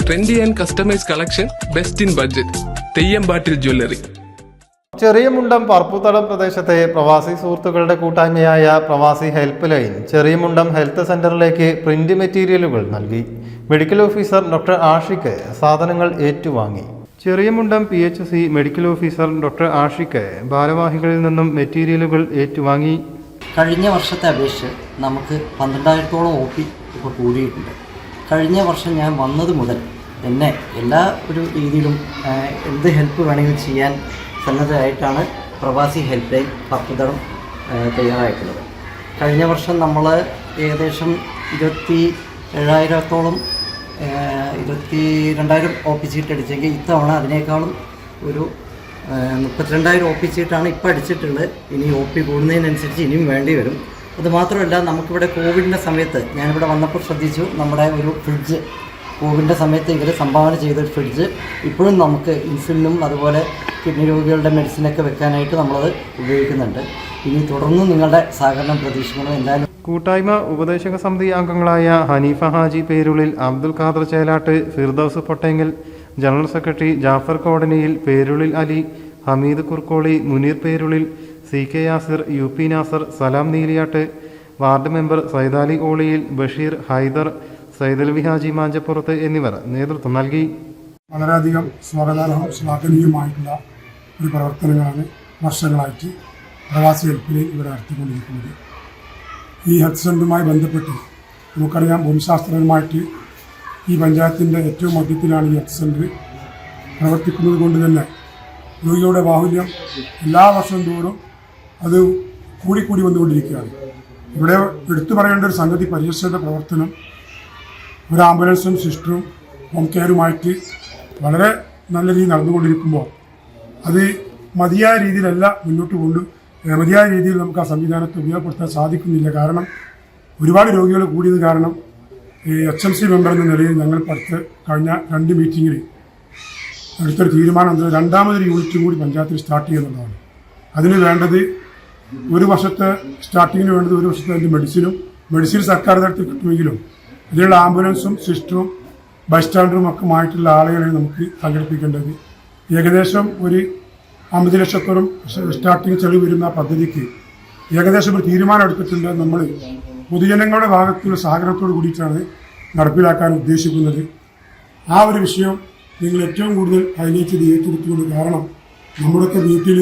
Trendy and customise collection, best in budget. Theyyampattil jewellery. Cheriyamundam Parapputhadam പ്രദേശത്തെ പ്രവാസി സുഹൃത്തുക്കളുടെ കൂട്ടായ്മയായ പ്രവാസി ഹെൽപ്പ് ലൈൻ ചെറിയമുണ്ടം ഹെൽത്ത് സെന്ററിലേക്ക് പ്രിന്റ് മെറ്റീരിയലുകൾ നൽകി. മെഡിക്കൽ ഓഫീസർ ഡോക്ടർ ആഷിക്ക് സാധനങ്ങൾ ഏറ്റുവാങ്ങി. Cheriyamundam PHC medical officer doctor Ashik ഭാരവാഹികളിൽ നിന്നും മെറ്റീരിയലുകൾ ഏറ്റുവാങ്ങി. കഴിഞ്ഞ വർഷത്തെ അപേക്ഷിച്ച് നമുക്ക് 12,000-ഓളം OP ഇപ്പോൾ കൂടിയിട്ടുണ്ട്. കഴിഞ്ഞ വർഷം ഞാൻ വന്നത് മുതൽ എന്നെ എല്ലാ ഒരു രീതിയിലും എന്ത് ഹെൽപ്പ് വേണമെങ്കിലും ചെയ്യാൻ സന്നദ്ധമായിട്ടാണ് പ്രവാസി ഹെൽപ്പ് ലൈൻ പറപ്പുതടം തയ്യാറായിട്ടുള്ളത്. കഴിഞ്ഞ വർഷം നമ്മൾ ഏകദേശം 27,000-ഓളം 22,000 OP ചീട്ട് അടിച്ചെങ്കിൽ ഇത്തവണ അതിനേക്കാളും ഒരു 32,000 OP ചീട്ടാണ് ഇപ്പോൾ അടിച്ചിട്ടുള്ളത്. ഇനി OP കൂടുന്നതിനനുസരിച്ച് ഇനിയും വേണ്ടി വരും. അതുമാത്രമല്ല, നമുക്കിവിടെ കോവിഡിൻ്റെ സമയത്ത് ഞാനിവിടെ വന്നപ്പോൾ ശ്രദ്ധിച്ചു, നമ്മുടെ ഒരു ഫ്രിഡ്ജ് കോവിഡിൻ്റെ സമയത്ത് ഇവർ സംഭാവന ചെയ്തൊരു ഫ്രിഡ്ജ് ഇപ്പോഴും നമുക്ക് ഇൻസുലിനും അതുപോലെ കിഡ്നി രോഗികളുടെ മെഡിസിനൊക്കെ വെക്കാനായിട്ട് നമ്മളത് ഉപയോഗിക്കുന്നുണ്ട്. ഇനി തുടർന്നും നിങ്ങളുടെ സഹകരണം പ്രതീക്ഷിക്കണം. എന്തായാലും കൂട്ടായ്മ ഉപദേശക സമിതി അംഗങ്ങളായ Haneefa Haji Perulil, Abdul Khader Chelatt, Firdous Pottengal, general secretary Jafar Kodaniyil, Perulil Ali, Hameed Kurkkoli, Muneer Perulil, CK Yasir, UP Nasar, Salam Neeliyatt, ward member Saidali Oliyil, Basheer, Haidar, Saidalavi Haji Manchappurath എന്നിവർ നേതൃത്വം നൽകി. വളരെയധികം സ്വാഗതാർഹവും ശ്ലാഘനീയമായിട്ടുള്ള ഒരു പ്രവർത്തനങ്ങളാണ് വർഷങ്ങളായിട്ട് പ്രവാസി ഹെൽപ്പ് ലൈൻ ഇവിടെ നടത്തിക്കൊണ്ടിരിക്കുന്നത്. ഈ ഹെൽത്ത് സെൻ്ററുമായി ബന്ധപ്പെട്ട് നമുക്കറിയാം, ഭൂമിശാസ്ത്രപരമായിട്ട് ഈ പഞ്ചായത്തിൻ്റെ ഏറ്റവും മധ്യത്തിലാണ് ഈ ഹെൽത്ത് സെൻ്റർ പ്രവർത്തിക്കുന്നത് കൊണ്ട് തന്നെ രോഗിയുടെ ബാഹുല്യം എല്ലാ വർഷവും തോറും അത് കൂടിക്കൂടി വന്നുകൊണ്ടിരിക്കുകയാണ്. ഇവിടെ എടുത്തു പറയേണ്ട ഒരു സംഗതി, പരിരക്ഷയുടെ പ്രവർത്തനം ഒരു ആംബുലൻസും സിസ്റ്ററും ഹോം കെയറുമായിട്ട് വളരെ നല്ല രീതിയിൽ നടന്നുകൊണ്ടിരിക്കുമ്പോൾ അത് മതിയായ രീതിയിലല്ല മതിയായ രീതിയിൽ നമുക്ക് ആ സംവിധാനത്തെ ഉപയോഗപ്പെടുത്താൻ സാധിക്കുന്നില്ല. കാരണം ഒരുപാട് രോഗികൾ കൂടിയത് കാരണം HMC മെമ്പർ എന്ന നിലയിൽ ഞങ്ങൾ കഴിഞ്ഞ 2 മീറ്റിങ്ങിൽ എടുത്തൊരു തീരുമാനം, രണ്ടാമതൊരു യൂണിറ്റും കൂടി പഞ്ചായത്തിൽ സ്റ്റാർട്ട് ചെയ്യുന്നതാണ്. അതിന് വേണ്ടത് ഒരു വർഷത്തെ സ്റ്റാർട്ടിങ്ങിന് വേണ്ടത് ഒരു വർഷത്തെ അതിൻ്റെ മെഡിസിൻ സർക്കാർ തലത്തിൽ കിട്ടുമെങ്കിലും അതിലുള്ള ആംബുലൻസും സിസ്റ്ററും ബൈസ്റ്റാൻഡറും ഒക്കെ ആയിട്ടുള്ള ആളുകളെ നമുക്ക് സംഘടിപ്പിക്കേണ്ടത്. ഏകദേശം ഒരു 50 ലക്ഷത്തോളം സ്റ്റാർട്ടിങ് ചെലവ് വരുന്ന പദ്ധതിക്ക് ഏകദേശം ഒരു തീരുമാനം എടുത്തിട്ടുണ്ട്. നമ്മൾ പൊതുജനങ്ങളുടെ ഭാഗത്തുള്ള സഹകരണത്തോട് കൂടിയിട്ടാണ് നടപ്പിലാക്കാൻ ഉദ്ദേശിക്കുന്നത്. ആ ഒരു വിഷയം നിങ്ങൾ ഏറ്റവും കൂടുതൽ ഹൈലൈറ്റ് ചെയ്ത് ഏറ്റെടുത്തുകൊണ്ട്, കാരണം നമ്മുടെയൊക്കെ വീട്ടിൽ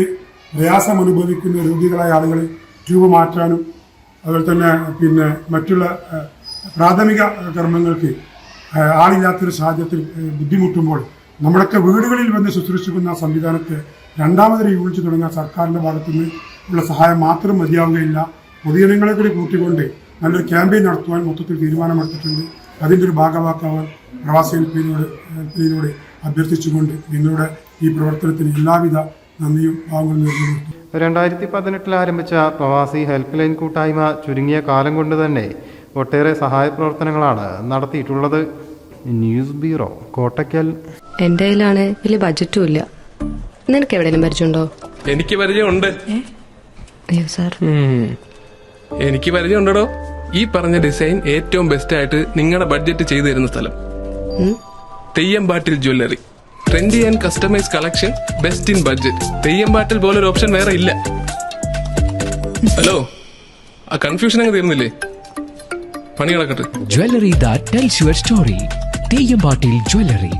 പ്രയാസം അനുഭവിക്കുന്ന രോഗികളായ ആളുകൾ ട്യൂബ് മാറ്റാനും അതുപോലെ തന്നെ മറ്റുള്ള പ്രാഥമിക കർമ്മങ്ങൾക്ക് ആളില്ലാത്തൊരു സാഹചര്യത്തിൽ ബുദ്ധിമുട്ടുമ്പോൾ നമ്മുടെയൊക്കെ വീടുകളിൽ വന്ന് ശുശ്രൂഷിക്കുന്ന സംവിധാനത്തെ രണ്ടാമതൊരു യൂണിറ്റ് തുടങ്ങാൻ സർക്കാരിൻ്റെ ഭാഗത്തുനിന്ന് ഉള്ള സഹായം മാത്രം മതിയാവുകയില്ല. പൊതുജനങ്ങളെ കൂടി കൂട്ടിക്കൊണ്ട് നല്ലൊരു ക്യാമ്പയിൻ നടത്തുവാൻ മൊത്തത്തിൽ തീരുമാനമെടുത്തിട്ടുണ്ട്. അതിൻ്റെ ഒരു ഭാഗമാക്കാവാൻ പ്രവാസി ഹെൽപ്പിനോട് അഭ്യർത്ഥിച്ചുകൊണ്ട് നിങ്ങളുടെ ഈ പ്രവർത്തനത്തിന് എല്ലാവിധ നന്ദിയും ഭാഗങ്ങളും നേർന്നു. 2018 ആരംഭിച്ച പ്രവാസി ഹെൽപ്പ് ലൈൻ കൂട്ടായ്മ ചുരുങ്ങിയ കാലം കൊണ്ട് തന്നെ ഒട്ടേറെ സഹായ പ്രവർത്തനങ്ങളാണ് നടത്തിയിട്ടുള്ളത്. News bureau, Kottakkal. എന്റെ കയ്യിലാണ് വലിയ ബഡ്ജറ്റും ഇല്ല. നിനക്ക് എവിടെയെങ്കിലും പരിചയമുണ്ടോ? എനിക്ക് പരിചയമുണ്ട്. അയ്യോ സാർ, എനിക്ക് പരിചയമുണ്ടോ. ഈ പറഞ്ഞ ഡിസൈൻ ഏറ്റവും ബെസ്റ്റ് ആയിട്ട് നിങ്ങളുടെ ബഡ്ജറ്റ് ചെയ്തു തരുന്ന സ്ഥലം Theyyampattil jewellery. Trendy and customise collection, best in budget. Theyyampattil പോലൊരു ഓപ്ഷൻ വേറെ ഇല്ല. ഹലോ, ആ കൺഫ്യൂഷൻ അങ്ങ് തീർന്നില്ലേ? പണി നടക്കട്ടെ. Jewelry that tells your story. തെയ്യമ്പാട്ടിൽ jewellery.